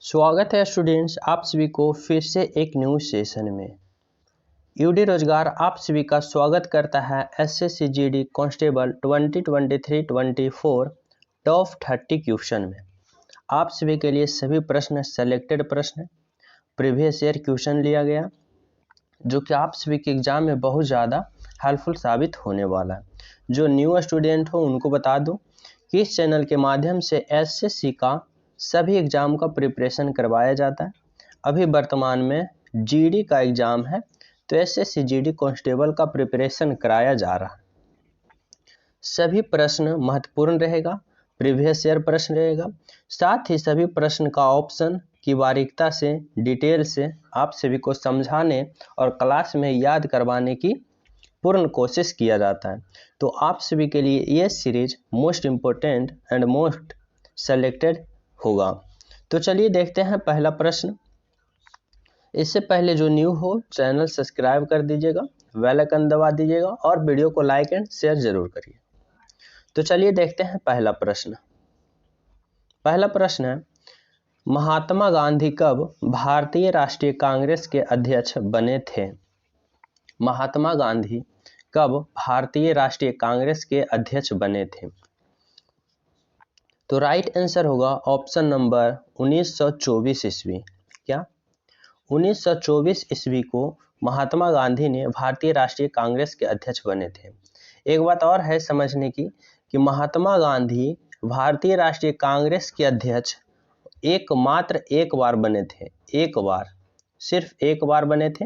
स्वागत है स्टूडेंट्स, आप सभी को फिर से एक न्यू सेशन में। यूडी रोजगार आप सभी का स्वागत करता है SSC GD constable 2023-24 top 30 question में। आप सभी के लिए सभी प्रश्न सेलेक्टेड प्रश्न प्रीवियस ईयर क्वेश्चन लिया गया, जो कि आप सभी के एग्जाम में बहुत ज़्यादा हेल्पफुल साबित होने वाला है। जो न्यू स्टूडेंट हो उनको बता दूं कि इस चैनल के माध्यम से एसएससी का सभी एग्ज़ाम का प्रिपरेशन करवाया जाता है। अभी वर्तमान में जीडी का एग्ज़ाम है, तो एसएससी जीडी कांस्टेबल का प्रिपरेशन कराया जा रहा है। सभी प्रश्न महत्वपूर्ण रहेगा, प्रीवियस ईयर प्रश्न रहेगा, साथ ही सभी प्रश्न का ऑप्शन की बारीकता से डिटेल से आप सभी को समझाने और क्लास में याद करवाने की पूर्ण कोशिश किया जाता है। तो आप सभी के लिए ये series most important and most selected होगा। तो चलिए देखते हैं पहला प्रश्न। इससे पहले जो न्यू हो चैनल सब्सक्राइब कर दीजिएगा, बेल आइकन दबा दीजिएगा और वीडियो को लाइक एंड शेयर जरूर करिए। तो चलिए देखते हैं पहला प्रश्न। पहला प्रश्न है, महात्मा गांधी कब भारतीय राष्ट्रीय कांग्रेस के अध्यक्ष बने थे? महात्मा गांधी कब भारतीय राष्ट्रीय कांग्रेस के अध्यक्ष बने थे? तो राइट आंसर होगा ऑप्शन नंबर 1924 ईस्वी। क्या 1924 ईस्वी को महात्मा गांधी ने भारतीय राष्ट्रीय कांग्रेस के अध्यक्ष बने थे। एक बात और है समझने की कि महात्मा गांधी भारतीय राष्ट्रीय कांग्रेस के अध्यक्ष एकमात्र एक बार बने थे। एक बार, सिर्फ एक बार बने थे।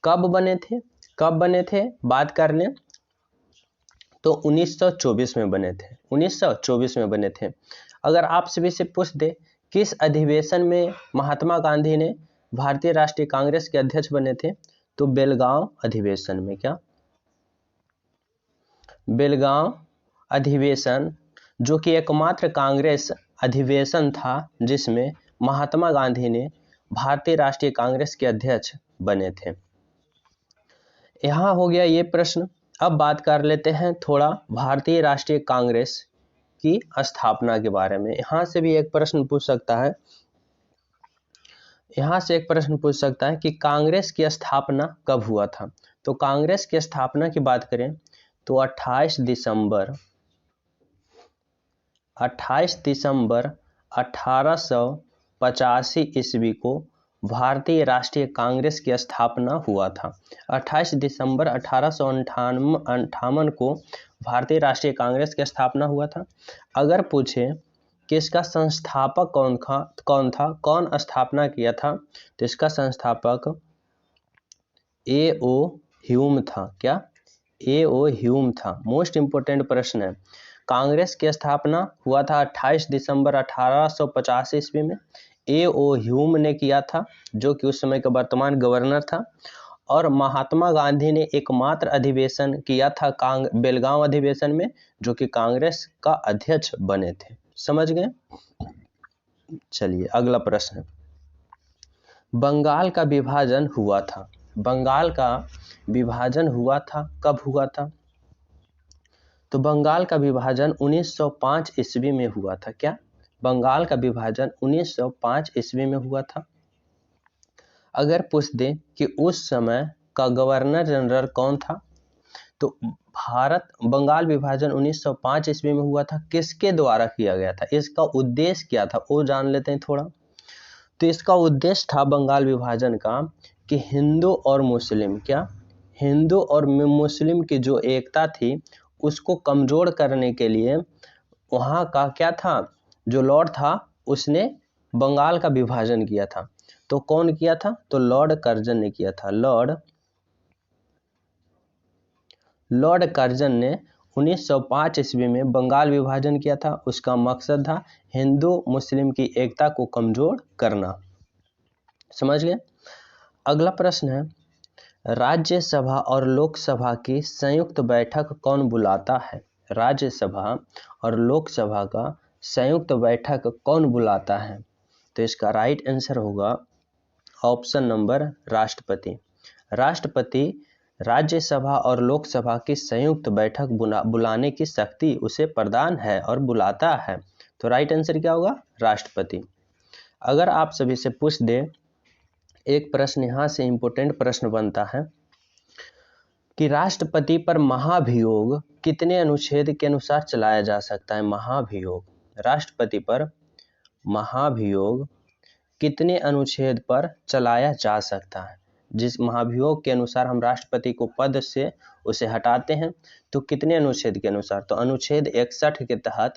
कब बने थे? कब बने थे बात कर लें तो 1924 में बने थे। 1924 में बने थे। अगर आप सभी से पूछ दे किस अधिवेशन में महात्मा गांधी ने भारतीय राष्ट्रीय कांग्रेस के अध्यक्ष बने थे, तो बेलगांव अधिवेशन में। क्या बेलगांव अधिवेशन, जो कि एकमात्र कांग्रेस अधिवेशन था जिसमें महात्मा गांधी ने भारतीय राष्ट्रीय कांग्रेस के अध्यक्ष बने थे। यहाँ हो गया ये प्रश्न। अब बात कर लेते हैं थोड़ा भारतीय राष्ट्रीय कांग्रेस की स्थापना के बारे में। यहाँ से भी एक प्रश्न पूछ सकता है, यहाँ से एक प्रश्न पूछ सकता है कि कांग्रेस की स्थापना कब हुआ था? तो कांग्रेस की स्थापना की बात करें तो 28 दिसंबर 1885 ईस्वी को भारतीय राष्ट्रीय कांग्रेस की स्थापना हुआ था। 28 दिसंबर 1858 को भारतीय राष्ट्रीय कांग्रेस की स्थापना हुआ था। अगर पूछे कि इसका संस्थापक कौन था, कौन स्थापना किया था, तो इसका संस्थापक A.O. ह्यूम था। क्या A.O. ह्यूम था? मोस्ट इंपोर्टेंट प्रश्न है। कांग्रेस की स्थापना हुआ था 28 दिसंबर 1885 ईस्वी में। A.O. ह्यूम ने किया था, जो कि उस समय का वर्तमान गवर्नर था। और महात्मा गांधी ने एकमात्र अधिवेशन किया था बेलगांव अधिवेशन में, जो कि कांग्रेस का अध्यक्ष बने थे। समझ गए? चलिए अगला प्रश्न। बंगाल का विभाजन हुआ था। बंगाल का विभाजन हुआ था, कब हुआ था? तो बंगाल का विभाजन 1905 ईस्वी में हुआ था। क्या बंगाल का विभाजन 1905 ईस्वी में हुआ था? अगर पूछ दे कि उस समय का गवर्नर जनरल कौन था, तो बंगाल विभाजन 1905 ईस्वी में हुआ था। किसके द्वारा किया गया था? इसका उद्देश्य क्या था वो जान लेते हैं थोड़ा। तो इसका उद्देश्य था बंगाल विभाजन का कि हिंदू और मुस्लिम, क्या हिंदू और मुस्लिम की जो एकता थी उसको कमजोर करने के लिए वहाँ का क्या था, जो लॉर्ड था उसने बंगाल का विभाजन किया था। तो कौन किया था? तो लॉर्ड कर्जन ने किया था। लॉर्ड कर्जन ने 1905 ईस्वी में बंगाल विभाजन किया था। उसका मकसद था हिंदू मुस्लिम की एकता को कमजोर करना। समझ गए? अगला प्रश्न है, राज्यसभा और लोकसभा की संयुक्त बैठक कौन बुलाता है? राज्यसभा और लोकसभा का संयुक्त बैठक कौन बुलाता है? तो इसका राइट आंसर होगा ऑप्शन नंबर राष्ट्रपति। राष्ट्रपति राज्यसभा और लोकसभा की संयुक्त बैठक बुलाने की शक्ति उसे प्रदान है और बुलाता है। तो राइट आंसर क्या होगा? राष्ट्रपति। अगर आप सभी से पूछ दे, एक प्रश्न यहाँ से इम्पोर्टेंट प्रश्न बनता है कि राष्ट्रपति पर महाभियोग कितने अनुच्छेद के अनुसार चलाया जा सकता है। महाभियोग, राष्ट्रपति पर महाभियोग कितने अनुच्छेद पर चलाया जा सकता है। जिस महाभियोग के अनुसार हम राष्ट्रपति को पद से उसे हटाते हैं तो कितने अनुच्छेद के अनुसार, तो अनुच्छेद 61 के तहत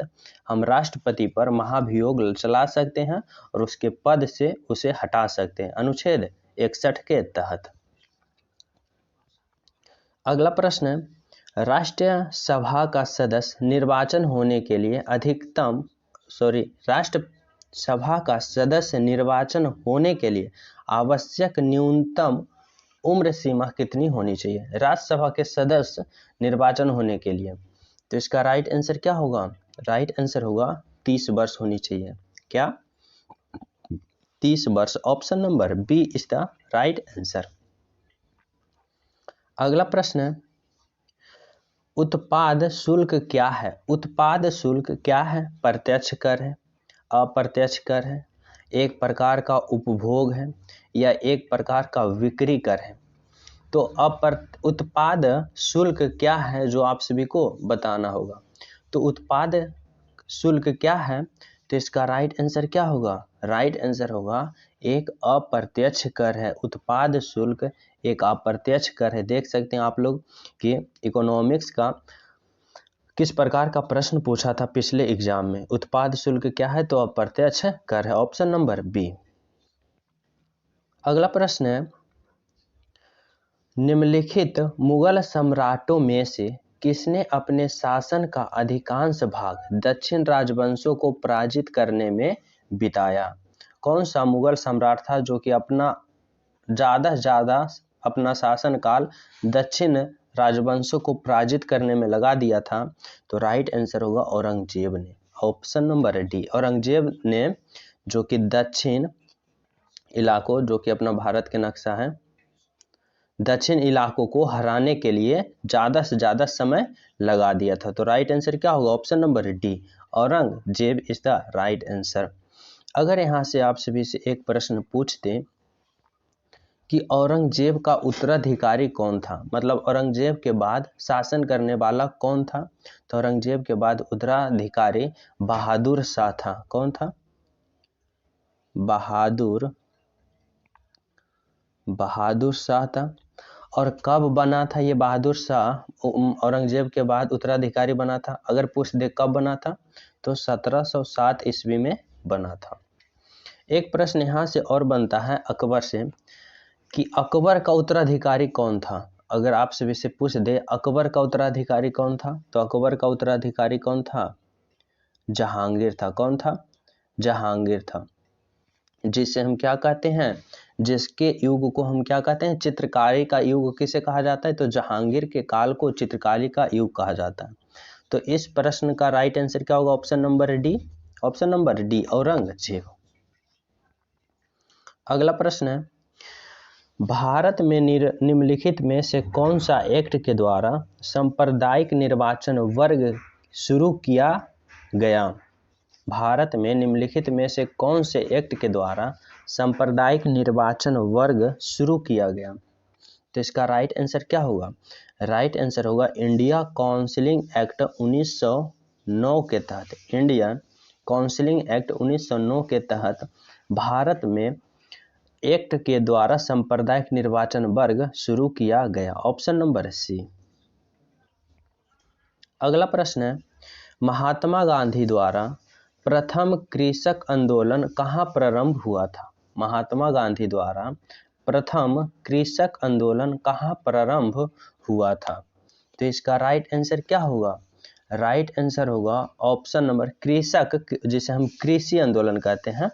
हम राष्ट्रपति पर महाभियोग चला सकते हैं और उसके पद से उसे हटा सकते हैं, अनुच्छेद 61 के तहत। अगला प्रश्न है, राष्ट्रीय सभा का सदस्य निर्वाचन होने के लिए राष्ट्रसभा का सदस्य निर्वाचन होने के लिए आवश्यक न्यूनतम उम्र सीमा कितनी होनी चाहिए। राज्यसभा के सदस्य निर्वाचन होने के लिए, तो इसका राइट आंसर क्या होगा, राइट आंसर होगा 30 वर्ष होनी चाहिए। क्या, 30 वर्ष। Option number B is the right answer. अगला प्रश्न है, उत्पाद शुल्क क्या है। उत्पाद शुल्क क्या है। प्रत्यक्ष कर है, अप्रत्यक्ष कर है, एक प्रकार का उपभोग है या एक प्रकार का बिक्री कर है। तो उत्पाद शुल्क क्या है जो आप सभी को बताना होगा। तो उत्पाद शुल्क क्या है, तो इसका राइट आंसर क्या होगा, राइट आंसर होगा एक अप्रत्यक्ष कर है। उत्पाद शुल्क एक अप्रत्यक्ष कर है। देख सकते हैं आप लोग कि इकोनॉमिक्स का किस प्रकार का प्रश्न पूछा था पिछले एग्जाम में। उत्पाद शुल्क क्या है, तो अप्रत्यक्ष कर है, ऑप्शन नंबर बी। अगला प्रश्न है, निम्नलिखित मुगल सम्राटों में से किसने अपने शासन का अधिकांश भाग दक्षिण राजवंशों को पराजित करने में बिताया। कौन सा मुगल सम्राट था जो कि अपना ज़्यादा से ज़्यादा अपना शासन काल दक्षिण राजवंशों को पराजित करने में लगा दिया था। तो राइट आंसर होगा औरंगजेब ने, ऑप्शन नंबर डी। औरंगजेब ने जो कि दक्षिण इलाकों, जो कि अपना भारत के नक्शा है, दक्षिण इलाकों को हराने के लिए ज़्यादा से ज़्यादा समय लगा दिया था। तो राइट आंसर क्या होगा, option number D, Aurangzeb is the right answer. अगर यहाँ से आप सभी से एक प्रश्न पूछते कि औरंगजेब का उत्तराधिकारी कौन था, मतलब औरंगजेब के बाद शासन करने वाला कौन था, तो औरंगजेब के बाद उत्तराधिकारी बहादुर शाह था। कौन था, बहादुर शाह था। और कब बना था ये बहादुर शाह औरंगजेब के बाद उत्तराधिकारी बना था। अगर पूछ दे कब बना था, तो 1707 ईस्वी में बना था। एक प्रश्न यहाँ से और बनता है अकबर से कि अकबर का उत्तराधिकारी कौन था। अगर आप सभी से पूछ दे अकबर का उत्तराधिकारी कौन था, तो अकबर का उत्तराधिकारी कौन था, जहांगीर था। कौन था, जहांगीर था, जिसे हम क्या कहते हैं, जिसके युग को हम क्या कहते हैं, चित्रकारी का युग किसे कहा जाता है, तो जहांगीर के काल को चित्रकारी का युग कहा जाता है। तो इस प्रश्न का राइट आंसर क्या होगा, option number D, option number D, Aurangzeb. अगला प्रश्न है, भारत में निम्नलिखित में से कौन सा एक्ट के द्वारा सांप्रदायिक निर्वाचन वर्ग शुरू किया गया। भारत में निम्नलिखित में से कौन से एक्ट के द्वारा सांप्रदायिक निर्वाचन वर्ग शुरू किया गया। तो इसका राइट आंसर क्या होगा, राइट आंसर होगा इंडिया काउंसिलिंग एक्ट 1909 के तहत। इंडियन काउंसिलिंग एक्ट 1909 के तहत भारत में एक्ट के द्वारा सांप्रदायिक निर्वाचन वर्ग शुरू किया गया, ऑप्शन नंबर सी। अगला प्रश्न है, महात्मा गांधी द्वारा प्रथम कृषक आंदोलन कहाँ प्रारंभ हुआ था। महात्मा गांधी द्वारा प्रथम कृषक आंदोलन कहाँ प्रारंभ हुआ था। तो इसका राइट आंसर क्या होगा, राइट आंसर होगा ऑप्शन नंबर कृषक, जिसे हम कृषि आंदोलन कहते हैं।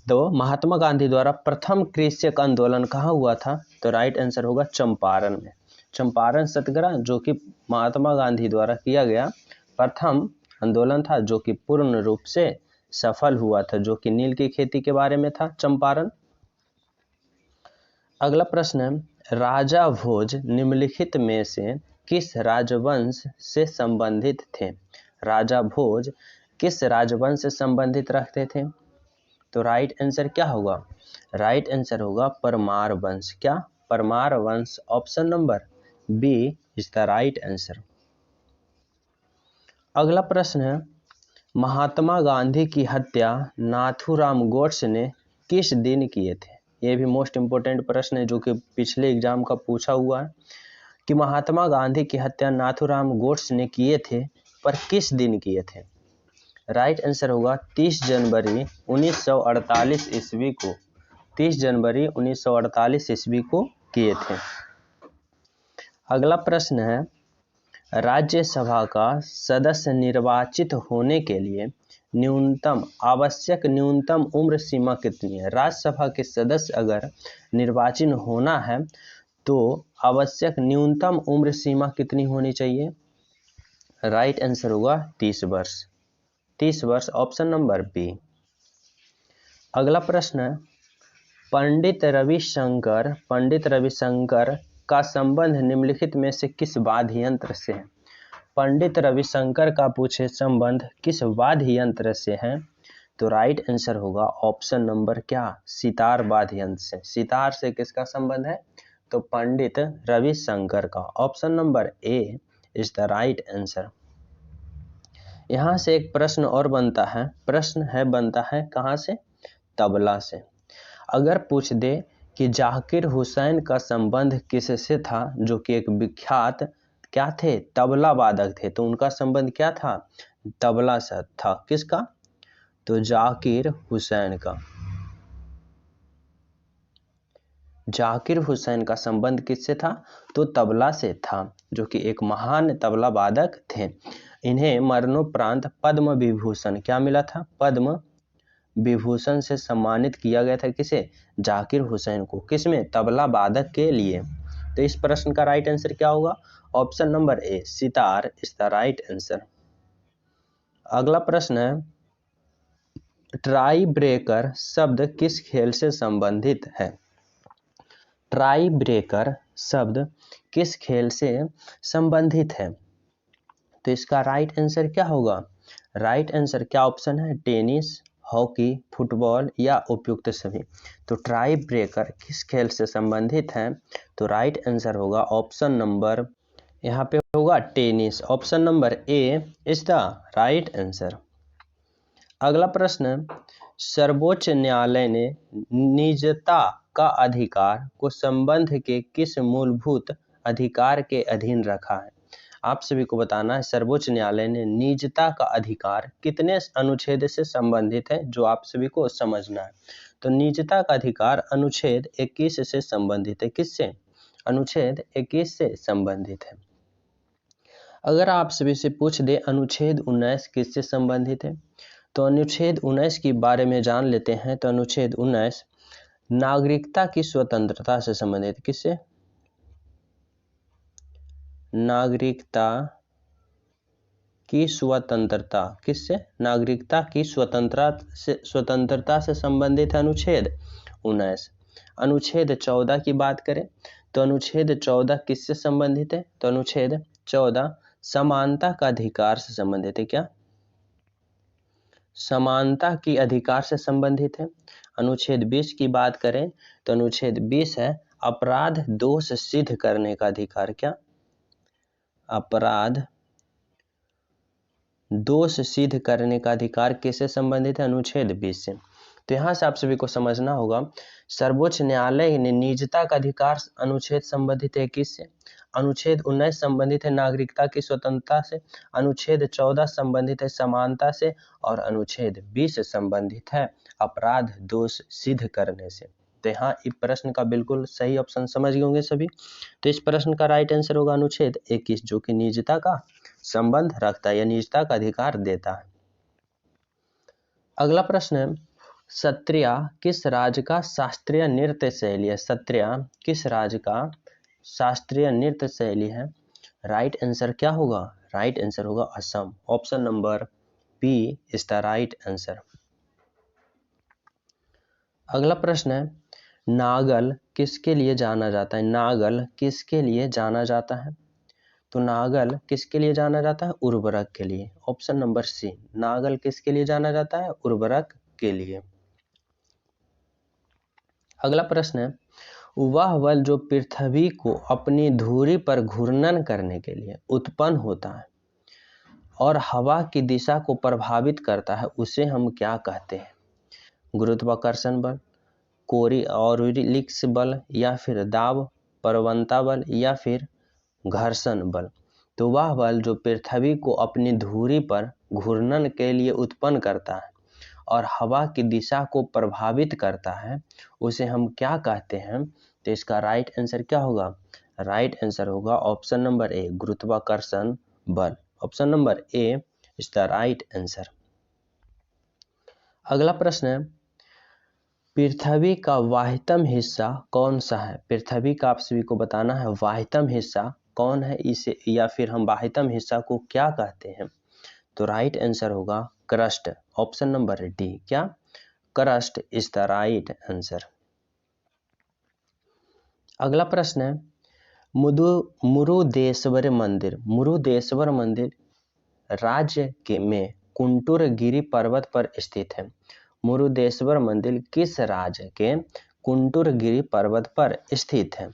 तो महात्मा गांधी द्वारा प्रथम कृषक आंदोलन कहाँ हुआ था, तो राइट आंसर होगा चंपारण में। चंपारण सत्याग्रह जो कि महात्मा गांधी द्वारा किया गया प्रथम आंदोलन था, जो कि पूर्ण रूप से सफल हुआ था, जो कि नील की खेती के बारे में था, चंपारण। अगला प्रश्न है, राजा भोज निम्नलिखित में से किस राजवंश से संबंधित थे। राजा भोज किस राजवंश से संबंधित रखते थे। तो राइट आंसर क्या होगा? राइट आंसर होगा परमार वंश। क्या? परमार वंश। Option number B is the right answer. अगला प्रश्न है, महात्मा गांधी की हत्या नाथूराम गोड्से ने किस दिन किए थे? ये भी मोस्ट इंपोर्टेंट प्रश्न है जो कि पिछले एग्जाम का पूछा हुआ है कि महात्मा गांधी की हत्या नाथूराम गोड्से ने किए थे, पर किस दिन किए थे? राइट आंसर होगा 30 जनवरी 1948 ईस्वी को। 30 जनवरी 1948 ईस्वी को किए थे। अगला प्रश्न है, राज्यसभा का सदस्य निर्वाचित होने के लिए आवश्यक न्यूनतम उम्र सीमा कितनी है? राज्यसभा के सदस्य अगर निर्वाचित होना है तो आवश्यक न्यूनतम उम्र सीमा कितनी होनी चाहिए? राइट आंसर होगा 30 वर्ष। 30 वर्ष। Option number B. अगला प्रश्न है, पंडित रविशंकर का संबंध निम्नलिखित में से किस वाद्य यंत्र से है? पंडित रविशंकर का पूछे संबंध किस वाद्य यंत्र से है? तो राइट आंसर होगा ऑप्शन नंबर क्या? सितार वाद्य यंत्र से। सितार से किसका संबंध है? तो पंडित रविशंकर का। Option number A is the right answer. यहाँ से एक प्रश्न और बनता है कहाँ से? तबला से। अगर पूछ दे कि जाकिर हुसैन का संबंध किससे था, जो कि एक विख्यात क्या थे? तबला वादक थे, तो उनका संबंध क्या था? तबला से था। किसका? तो जाकिर हुसैन का। जाकिर हुसैन का संबंध किससे था? तो तबला से था, जो कि एक महान तबला वादक थे। इन्हें मरणोपरांत पद्म विभूषण क्या मिला था? पद्म विभूषण से सम्मानित किया गया था। किसे? जाकिर हुसैन को। किसमें? तबला वादक के लिए। तो इस प्रश्न का राइट आंसर क्या होगा? Option number A sitar is the right answer. अगला प्रश्न है, ट्राई ब्रेकर शब्द किस खेल से संबंधित है? ट्राई ब्रेकर शब्द किस खेल से संबंधित है? तो इसका राइट आंसर क्या होगा? राइट आंसर क्या ऑप्शन है? टेनिस, हॉकी, फुटबॉल या उपयुक्त सभी। तो ट्राई ब्रेकर किस खेल से संबंधित है? तो राइट आंसर होगा ऑप्शन नंबर, यहाँ पे होगा tennis. Option number A is the right answer. अगला प्रश्न, सर्वोच्च न्यायालय ने निजता का अधिकार को संबंध के किस मूलभूत अधिकार के अधीन रखा है? आप सभी को बताना है सर्वोच्च न्यायालय ने निजता का अधिकार कितने अनुच्छेद से संबंधित है, जो आप सभी को समझना है। तो निजता का अधिकार अनुच्छेद 21 से संबंधित है। किससे? अनुच्छेद 21 से संबंधित है। अगर आप सभी से पूछ दे अनुच्छेद 19 किससे संबंधित है, तो अनुच्छेद 19 के बारे में जान लेते हैं। तो अनुच्छेद 19 नागरिकता की स्वतंत्रता से संबंधित। किससे? नागरिकता की स्वतंत्रता। किससे? नागरिकता की स्वतंत्रता से संबंधित है अनुच्छेद 19। अनुच्छेद 14 की बात करें तो अनुच्छेद 14 किससे संबंधित है? तो अनुच्छेद 14 समानता का अधिकार से संबंधित है। क्या? समानता की अधिकार से संबंधित है। अनुच्छेद 20 की बात करें तो अनुच्छेद 20 है अपराध दोष सिद्ध करने का अधिकार। क्या? अपराध दोष सिद्ध करने का अधिकार किससे संबंधित है? अनुच्छेद 20 से। तो यहाँ से आप सभी को समझना होगा सर्वोच्च न्यायालय ने निजता का अधिकार अनुच्छेद संबंधित है किससे? अनुच्छेद 19 संबंधित है नागरिकता की स्वतंत्रता से, अनुच्छेद 14 संबंधित है समानता से और अनुच्छेद 20 संबंधित है अपराध दोष सिद्ध करने से। तो यहाँ इस प्रश्न का बिल्कुल सही ऑप्शन समझ गए होंगे सभी। तो इस प्रश्न का राइट आंसर होगा अनुच्छेद 21, जो कि निजता का संबंध रखता है या निजता का अधिकार देता है। अगला प्रश्न है, सत्रिया किस राज्य का शास्त्रीय नृत्य शैली है? सत्रिया किस राज्य का शास्त्रीय नृत्य शैली है? राइट आंसर क्या होगा? राइट आंसर होगा Assam. Option number B is the right answer. अगला प्रश्न है, नागल किसके लिए जाना जाता है? नागल किसके लिए जाना जाता है? तो नागल किसके लिए जाना जाता है? उर्वरक के लिए। ऑप्शन नंबर सी, नागल किसके लिए जाना जाता है? उर्वरक के लिए। अगला प्रश्न है, वह बल जो पृथ्वी को अपनी धुरी पर घूर्णन करने के लिए उत्पन्न होता है और हवा की दिशा को प्रभावित करता है, उसे हम क्या कहते हैं? गुरुत्वाकर्षण बल, कोरियोलिस बल, या फिर दाब प्रवणता बल, या फिर घर्षण बल। तो वह बल जो पृथ्वी को अपनी धुरी पर घूर्णन के लिए उत्पन्न करता है और हवा की दिशा को प्रभावित करता है, उसे हम क्या कहते हैं? तो इसका राइट आंसर क्या होगा? राइट आंसर होगा ऑप्शन नंबर ए, गुरुत्वाकर्षण बल। Option number A is the right answer. अगला प्रश्न है, पृथ्वी का वाहितम हिस्सा कौन सा है? पृथ्वी का आप सभी को बताना है वाहितम हिस्सा कौन है, इसे या फिर हम वाहितम हिस्सा को क्या कहते हैं? तो राइट आंसर होगा क्रस्ट। ऑप्शन नंबर डी, क्या? Crust is the right answer. अगला प्रश्न है, मुरुदेश्वर मंदिर, मुरुदेश्वर मंदिर राज्य के में कुंटुर गिरी पर्वत पर स्थित है। मुरुदेश्वर मंदिर किस राज्य के कुंटुर गिरी पर्वत पर स्थित है?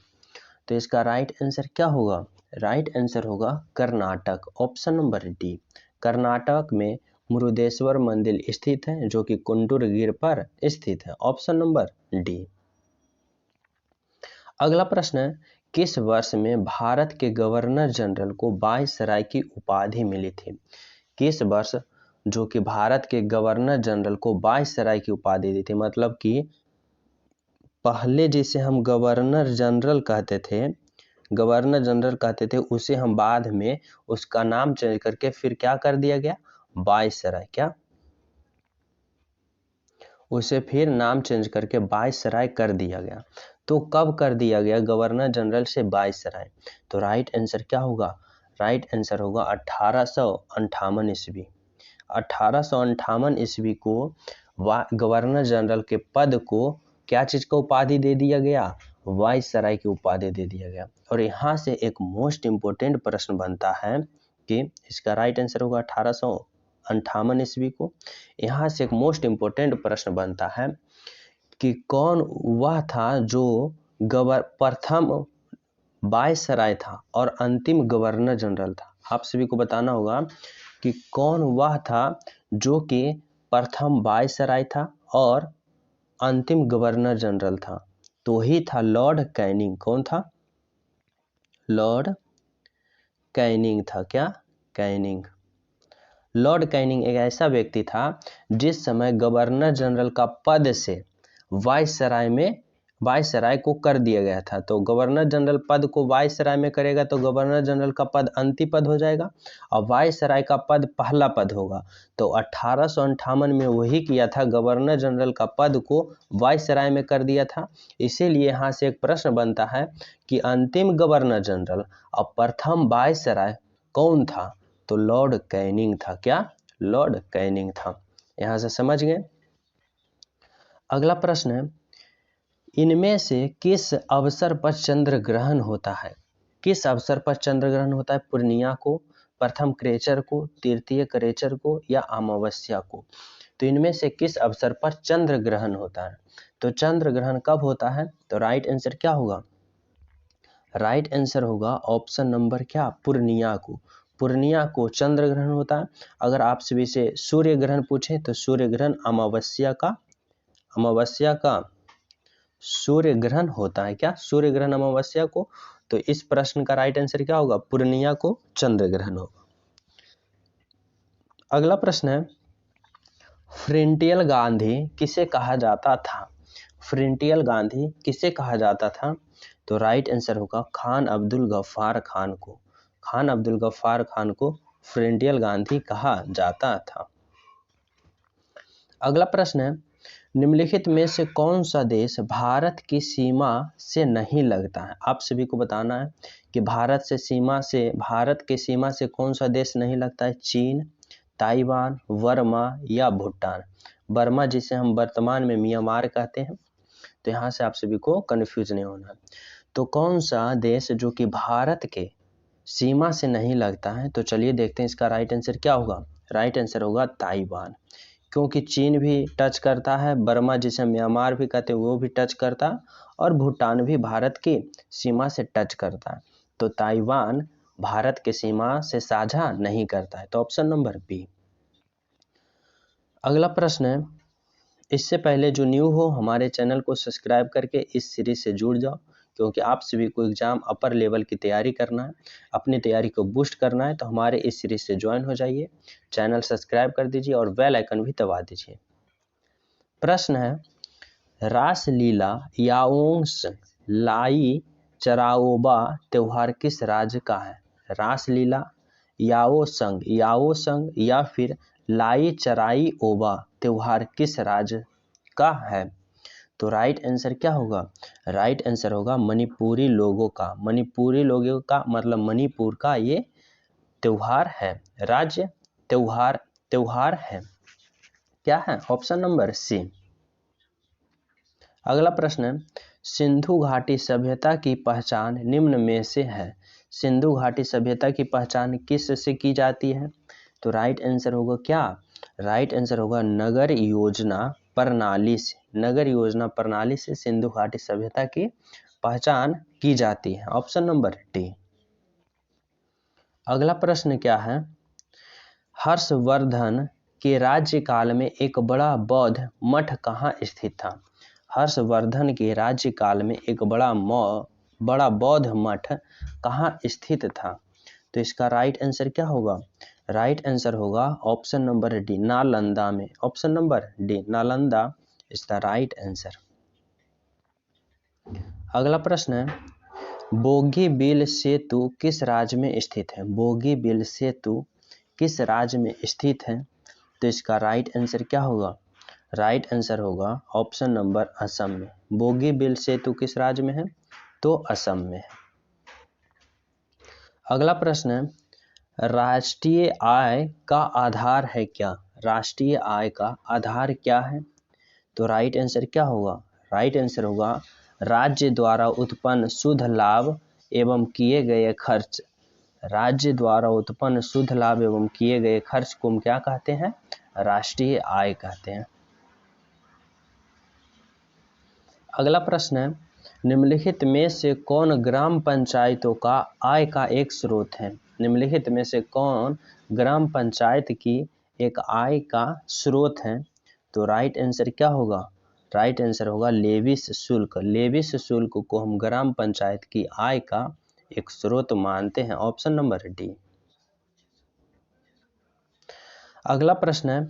तो इसका राइट आंसर क्या होगा? राइट आंसर होगा Karnataka. Option number D, Karnataka में मुरुदेश्वर मंदिर स्थित है जो कि कुंटुर गिर पर स्थित है। Option number D. अगला प्रश्न है, किस वर्ष में भारत के गवर्नर जनरल को वायसराय की उपाधि मिली थी? किस वर्ष जो कि भारत के गवर्नर जनरल को वायसराय की उपाधि दी थी, मतलब कि पहले जिसे हम गवर्नर जनरल कहते थे, गवर्नर जनरल कहते थे, उसे हम बाद में उसका नाम चेंज करके फिर क्या कर दिया गया? वायसराय। क्या? उसे फिर नाम चेंज करके वायसराय कर दिया गया। तो कब कर दिया गया गवर्नर जनरल से वायसराय? तो राइट आंसर क्या होगा? राइट आंसर होगा 1858 ईस्वी। 1858 ईस्वी को गवर्नर जनरल के पद को क्या चीज का उपाधि दे दिया गया? वायसराय की उपाधि दे दिया गया। और यहाँ से एक मोस्ट इंपोर्टेंट प्रश्न बनता है कि इसका राइट आंसर होगा 1858 ईस्वी को। यहाँ से एक मोस्ट इंपोर्टेंट प्रश्न बनता है कि कौन वह था जो प्रथम वायसराय था और अंतिम गवर्नर जनरल था? आप सभी को बताना होगा कि कौन वह था जो कि प्रथम वायसराय था और अंतिम गवर्नर जनरल था। तो ही था लॉर्ड कैनिंग। कौन था? लॉर्ड कैनिंग था। क्या? कैनिंग। लॉर्ड कैनिंग एक ऐसा व्यक्ति था जिस समय गवर्नर जनरल का पद से वायसराय को कर दिया गया था। तो गवर्नर जनरल पद को वायसराय में करेगा तो गवर्नर जनरल का पद अंतिम पद हो जाएगा और वायसराय का पद पहला पद होगा। तो 1858 में वही किया था, गवर्नर जनरल का पद को वायसराय में कर दिया था। इसीलिए यहाँ से एक प्रश्न बनता है कि अंतिम गवर्नर जनरल और प्रथम वायसराय कौन था? तो लॉर्ड कैनिंग था। क्या? लॉर्ड कैनिंग था। यहां से समझ गए। अगला प्रश्न है, इनमें से किस अवसर पर चंद्र ग्रहण होता है? किस अवसर पर चंद्र ग्रहण होता है? पूर्णिया को, प्रथम क्रेचर को, तृतीय क्रेचर को, या अमावस्या को? तो इनमें से किस अवसर पर चंद्र ग्रहण होता है? तो चंद्र ग्रहण कब होता है? तो राइट आंसर क्या होगा? राइट आंसर होगा ऑप्शन नंबर क्या? पूर्णिया को। पूर्णिया को चंद्र ग्रहण होता है। अगर आप सभी से सूर्य ग्रहण पूछे तो सूर्य ग्रहण अमावस्या का सूर्य ग्रहण होता है। क्या? सूर्य ग्रहण अमावस्या को। तो इस प्रश्न का राइट आंसर क्या होगा? पूर्णिया को चंद्र ग्रहण होगा। अगला प्रश्न है, फ्रंटियल गांधी किसे कहा जाता था? फ्रंटियल गांधी किसे कहा जाता था? तो राइट आंसर होगा खान अब्दुल गफ्फार खान को। खान अब्दुल गफ्फार खान को फ्रंटियल गांधी कहा जाता था। अगला प्रश्न है, निम्नलिखित में से कौन सा देश भारत की सीमा से नहीं लगता है? आप सभी को बताना है कि भारत के सीमा से कौन सा देश नहीं लगता है? चीन, ताइवान, वर्मा या भूटान। वर्मा जिसे हम वर्तमान में म्यांमार कहते हैं। तो यहाँ से आप सभी को कंफ्यूज नहीं होना है। तो कौन सा देश जो कि भारत के सीमा से नहीं लगता है? तो चलिए देखते हैं इसका राइट आंसर क्या होगा। राइट आंसर होगा ताइवान। क्योंकि चीन भी टच करता है, बर्मा जिसे म्यांमार भी कहते हैं वो भी टच करता है, और भूटान भी भारत की सीमा से टच करता है। तो ताइवान भारत की सीमा से साझा नहीं करता है। तो ऑप्शन नंबर बी। अगला प्रश्न है, इससे पहले जो न्यू हो हमारे चैनल को सब्सक्राइब करके इस सीरीज से जुड़ जाओ, क्योंकि आप सभी को एग्जाम अपर लेवल की तैयारी करना है, अपनी तैयारी को बूस्ट करना है, तो हमारे इस सीरीज से ज्वाइन हो जाइए। चैनल सब्सक्राइब कर दीजिए और बेल आइकन भी दबा दीजिए। प्रश्न है, रासलीला याओंग्स लाई चराओबा त्योहार किस राज्य का है? रासलीला, याओसंग या फिर लाई चराई ओबा त्योहार किस राज्य का है? तो राइट आंसर क्या होगा? राइट आंसर होगा मणिपुरी लोगों का। मणिपुरी लोगों का मतलब मणिपुर का ये त्योहार है। राज्य त्योहार है। क्या है? Option number C. अगला प्रश्न है, सिंधु घाटी सभ्यता की पहचान निम्न में से है। सिंधु घाटी सभ्यता की पहचान किस से की जाती है? तो राइट आंसर होगा क्या? राइट आंसर होगा नगर योजना प्रणाली से। नगर योजना प्रणाली से सिंधु घाटी सभ्यता की पहचान की जाती है। Option number D. अगला प्रश्न क्या है, हर्षवर्धन के राज्यकाल में एक बड़ा बौद्ध मठ कहाँ स्थित था? हर्षवर्धन के राज्यकाल में एक बड़ा बौद्ध मठ कहाँ स्थित था? तो इसका राइट आंसर क्या होगा? राइट आंसर होगा ऑप्शन नंबर डी, नालंदा में। Option number D, Nalanda is the right answer. अगला प्रश्न है, बोगीबील सेतु किस राज्य में स्थित है? बोगीबील सेतु किस राज्य में स्थित है? तो इसका राइट आंसर क्या होगा? राइट आंसर होगा ऑप्शन नंबर असम में। बोगीबील सेतु किस राज्य में है? तो असम में है। अगला प्रश्न है, राष्ट्रीय आय का आधार है क्या? राष्ट्रीय आय का आधार क्या है? तो राइट आंसर क्या होगा? राइट आंसर होगा राज्य द्वारा उत्पन्न शुद्ध लाभ एवं किए गए खर्च। राज्य द्वारा उत्पन्न शुद्ध लाभ एवं किए गए खर्च को हम क्या कहते हैं? राष्ट्रीय आय कहते हैं। अगला प्रश्न है, निम्नलिखित में से कौन ग्राम पंचायतों का आय का एक स्रोत है? निम्नलिखित में से कौन ग्राम पंचायत की एक आय का स्रोत है? तो राइट आंसर क्या होगा? राइट आंसर होगा लेविस शुल्क। लेविस शुल्क को हम ग्राम पंचायत की आय का एक स्रोत मानते हैं। Option number D. अगला प्रश्न है,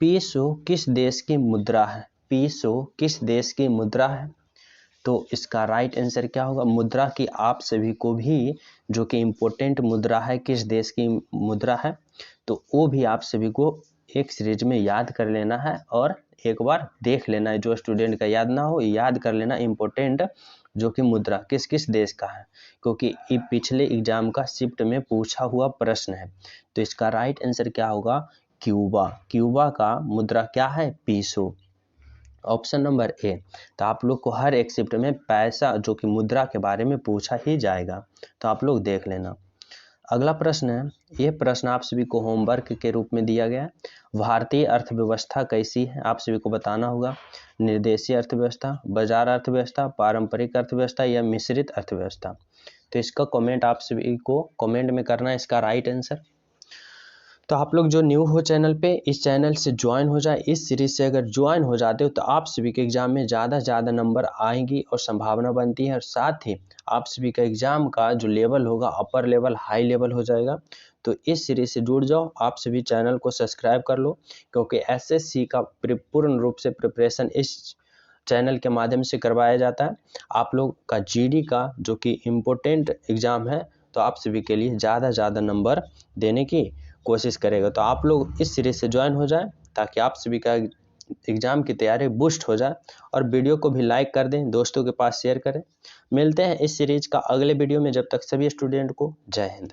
पीसो किस देश की मुद्रा है? पीसो किस देश की मुद्रा है? तो इसका राइट आंसर क्या होगा? मुद्रा की आप सभी को भी जो कि इम्पोर्टेंट मुद्रा है, किस देश की मुद्रा है, तो वो भी आप सभी को एक सीरीज में याद कर लेना है और एक बार देख लेना है। जो स्टूडेंट का याद ना हो, याद कर लेना इम्पोर्टेंट जो कि मुद्रा किस किस देश का है, क्योंकि ये पिछले एग्जाम का शिफ्ट में पूछा हुआ प्रश्न है। तो इसका राइट आंसर क्या होगा? क्यूबा। क्यूबा का मुद्रा क्या है? पीसो। Option number A. तो आप लोग को हर एक शिफ्ट में पैसा जो कि मुद्रा के बारे में पूछा ही जाएगा, तो आप लोग देख लेना। अगला प्रश्न है, ये प्रश्न आप सभी को होमवर्क के रूप में दिया गया है। भारतीय अर्थव्यवस्था कैसी है? आप सभी को बताना होगा। निर्देशीय अर्थव्यवस्था, बाजार अर्थव्यवस्था, पारंपरिक अर्थव्यवस्था या मिश्रित अर्थव्यवस्था? तो इसका कमेंट आप सभी को कमेंट में करना है इसका राइट आंसर। तो आप लोग जो न्यू हो चैनल पे, इस चैनल से ज्वाइन हो जाए। इस सीरीज से अगर ज्वाइन हो जाते हो तो आप सभी के एग्जाम में ज़्यादा से ज़्यादा नंबर आएंगी और संभावना बनती है, और साथ ही आप सभी का एग्जाम का जो लेवल होगा अपर लेवल हाई लेवल हो जाएगा। तो इस सीरीज से जुड़ जाओ। आप सभी चैनल को सब्सक्राइब कर लो, क्योंकि एसएससी का पूर्ण रूप से प्रिपरेशन इस चैनल के माध्यम से करवाया जाता है। आप लोग का जीडी का जो कि इम्पोर्टेंट एग्ज़ाम है, तो आप सभी के लिए ज़्यादा से ज़्यादा नंबर देने की कोशिश करेगा। तो आप लोग इस सीरीज से ज्वाइन हो जाएं, ताकि आप सभी का एग्जाम की तैयारी बूस्ट हो जाए। और वीडियो को भी लाइक कर दें, दोस्तों के पास शेयर करें। मिलते हैं इस सीरीज का अगले वीडियो में। जब तक सभी स्टूडेंट को जय हिंद।